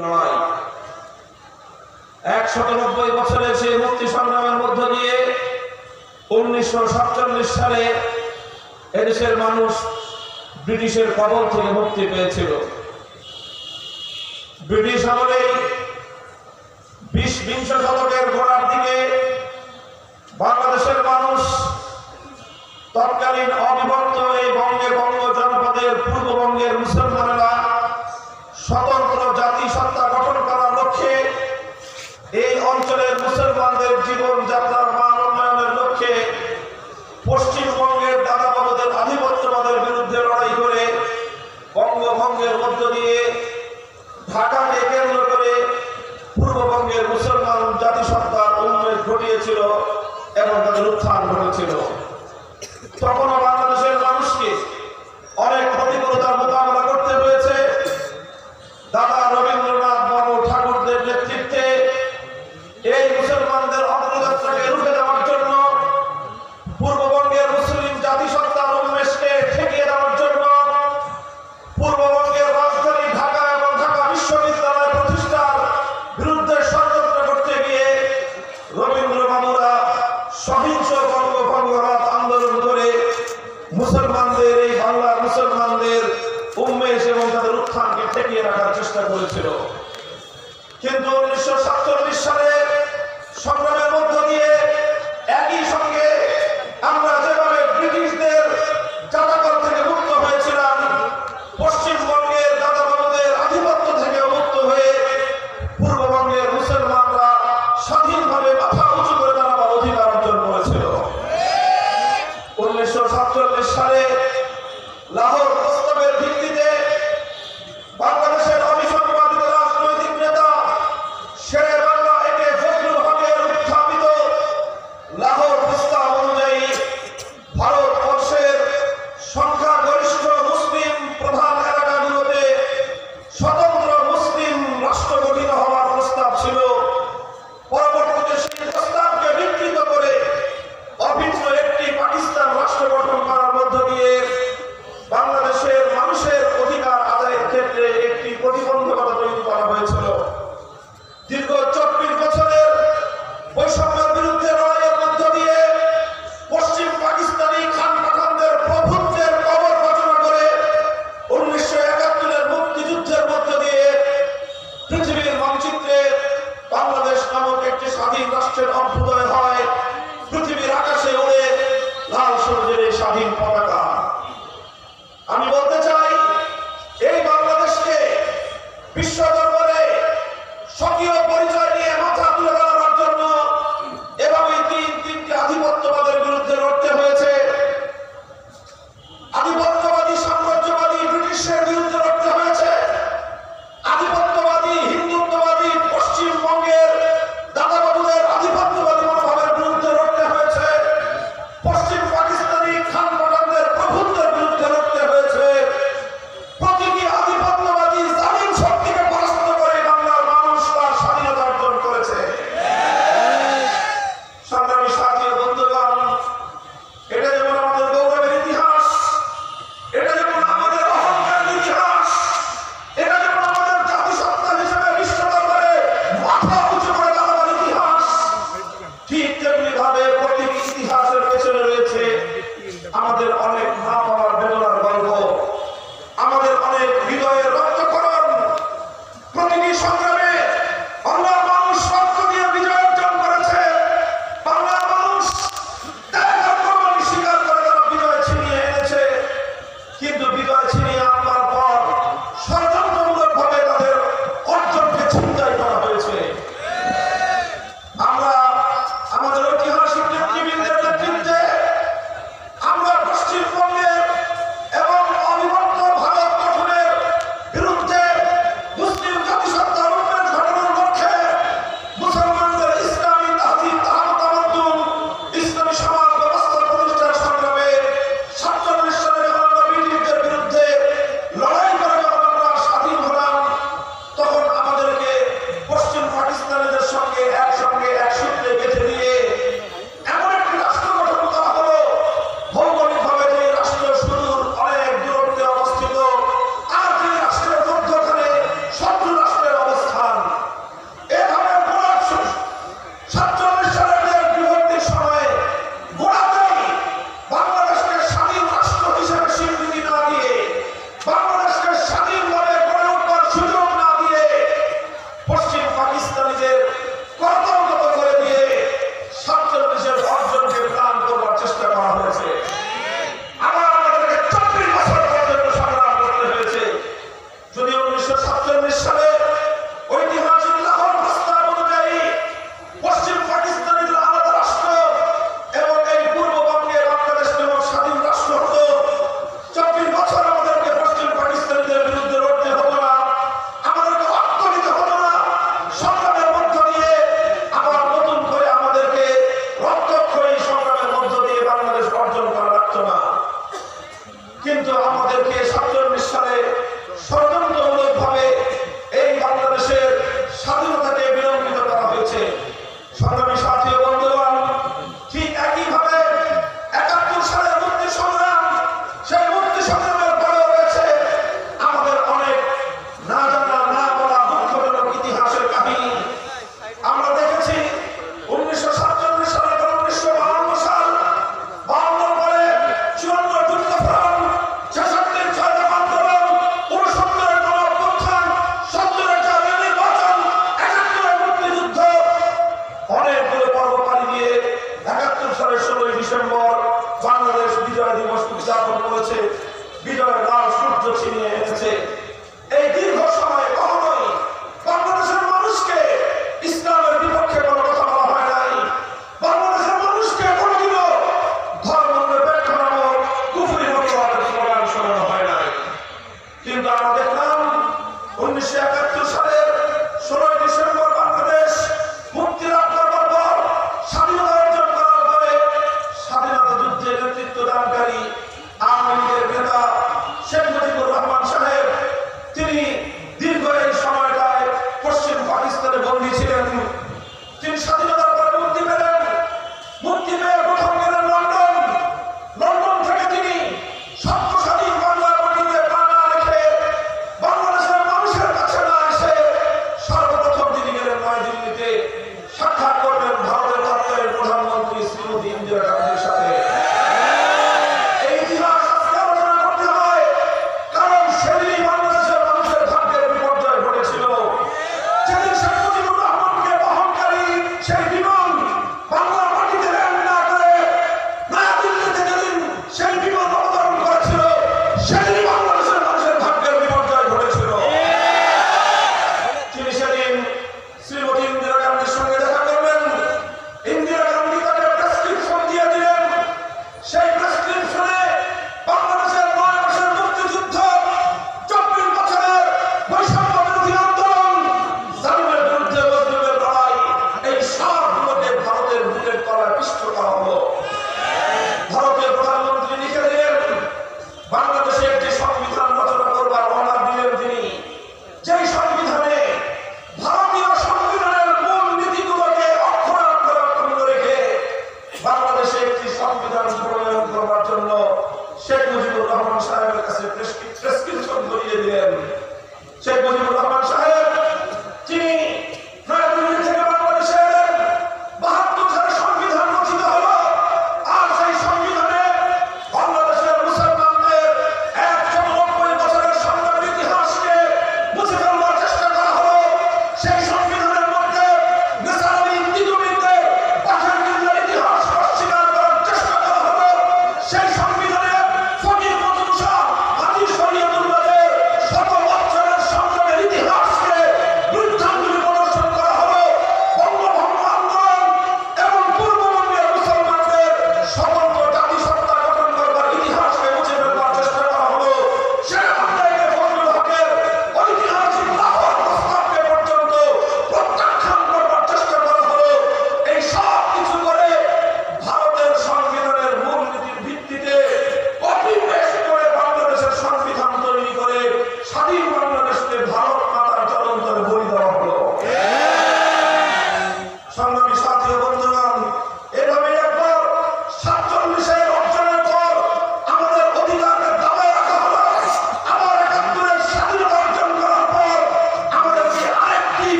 লড়াই ১৯০ বছরের সেই মুক্তি সংগ্রামের মধ্য দিয়ে ১৯৪৭ সালে এদেশের মানুষ ব্রিটিশের কবল থেকে মুক্তি পেয়েছিল। ব্রিটিশ আমলে বিংশ শতকের গোড়ার দিকে বাংলাদেশের মানুষ তৎকালীন অবিভক্ত এই বঙ্গ জনপদের পূর্ববঙ্গের মুসলমানেরা স্বতন্ত্র জাতিসত্তা গঠন করার লক্ষ্যে এই অঞ্চলের মুসলমানদের জীবনযাত্রার মান উন্নয়নের লক্ষ্যে পশ্চিমবঙ্গের দাদাবাবুদের আধিপত্যবাদের বিরুদ্ধে লড়াই করে বঙ্গভঙ্গের মধ্য দিয়ে ঢাকাকে কেন্দ্র করে পূর্ববঙ্গের মুসলমান জাতিসত্তার উন্নয়ন ঘটিয়েছিল এবং তাদের উত্থান ঘটেছিল। তখনও বাংলাদেশের মানুষকে অনেক প্রতিকূলতার মোকাবেলা করতে হয়েছে। দাদা রবীন্দ্রনাথ বাবু ঠাকুরদের নেতৃত্বে এই মুসলমানদের অগ্রযাত্রাকে রুখে দেওয়ার জন্য, পূর্ববঙ্গের মুসলিম জাতিসত্তার উন্মেষকে ঠেকিয়ে দেওয়ার জন্য, পূর্ববঙ্গের রাজধানী ঢাকা এবং ঢাকা বিশ্ববিদ্যালয় প্রতিষ্ঠার বিরুদ্ধে ষড়যন্ত্র করতে গিয়ে রবীন্দ্রবাবুরা সহিংস বঙ্গভঙ্গ আন্দোলন করে মুসলমানদের এই বাংলার মুসলমানদের উন্মেষ এবং তাদের উত্থানকে ঠেকিয়ে রাখার চেষ্টা করেছিল। কিন্তু ১৯৪৭ সালে সংগ্রামের মধ্য দিয়ে একই সঙ্গে আমরা যেভাবে ব্রিটিশদের জাতাকল থেকে মুক্ত হয়েছিলাম, পশ্চিমবঙ্গের দাদাবাবুদের আধিপত্য থেকে মুক্ত হয়ে পূর্ববঙ্গের মুসলমানরা স্বাধীনভাবে মাথা উঁচু করে দাঁড়াবার অধিকার অর্জন করেছিল। ১৯৪৭ সালে লাহোর প্রস্তাবের ভিত্তিতে বাংলাদেশের অবিসংবাদিত রাজনৈতিক নেতা শেরে বাংলা একে ফজলুল হকের উত্থাপিত লাহোর প্রস্তাব অনুযায়ী ভারতবর্ষের সংখ্যাগরিষ্ঠ মুসলিম প্রধান এলাকাগুলোতে স্বতন্ত্র মুসলিম রাষ্ট্র গঠিত হওয়ার প্রস্তাব ছিল। পরবর্তীতে সেই প্রস্তাবকে বিকৃত করে অভিন্ন একটি পাকিস্তান রাষ্ট্র গঠন করার মধ্য দিয়ে বাংলাদেশের মানুষের অধিকার আদায়ের ক্ষেত্রে একটি প্রতিবন্ধকতা তৈরি করা হয়েছিল। দীর্ঘ ২৪ বছরের বৈষম্যের বিরুদ্ধে লড়াইয়ের মধ্য দিয়ে পশ্চিম পাকিস্তানি খান পাঠানদের প্রভুত্বের কবর রচনা করে ১৯৭১-এর মুক্তিযুদ্ধের মধ্য দিয়ে পৃথিবীর মানচিত্রে বাংলাদেশ নামক একটি স্বাধীন রাষ্ট্রের অভ্যুদয় হয়। পৃথিবীর আকাশে ওড়ে লাল সবুজের এই স্বাধীন পতাকা। আমি বলতে চাই, এই বাংলাদেশকে বিশ্ব দরবারে স্বকীয় পরিচয় নিয়ে মাথা তুলে দাঁড়ানোর জন্য এভাবে তিনটি আধিপত্যবাদের বিরুদ্ধে লড়তে হয়েছে। আধিপত্যবাদী সাম্রাজ্যবাদী ব্রিটিশের বিরুদ্ধে লড়তে হয়েছে। আধিপত্যবাদী হিন্দুত্ববাদী পশ্চিমবঙ্গের দাদাবাবুদের আধিপত্যবাদী মনোভাবের বিরুদ্ধে লড়তে হয়েছে। পশ্চিম পাকিস্তানি খান পাঠানদের প্রভুত্বের বিরুদ্ধে লড়তে হয়েছে। প্রতিটি আধিপত্যবাদী জালিম শক্তিকে পরাস্ত করে বাংলার মানুষ তার স্বাধীনতা অর্জন করেছে। সংগ্রামী সাথী ও বন্ধুগণ, এটা যেমন আমাদের গৌরবের ইতিহাস, এটা যেমন আমাদের অহংকারের ইতিহাস, এটা যেমন আমাদের জাতিসত্তা হিসেবে বিশ্ব দরবারে মাথা উঁচু করে দাঁড়াবার ইতিহাস, ঠিক তেমনি ভাবে প্রতিটি ইতিহাসের পেছনে রয়েছে আমাদের অনেক না পাওয়ার বেদনার গল্প, আমাদের অনেক হৃদয়ের রক্তক্ষরণ। প্রতিটি সংগ্রামে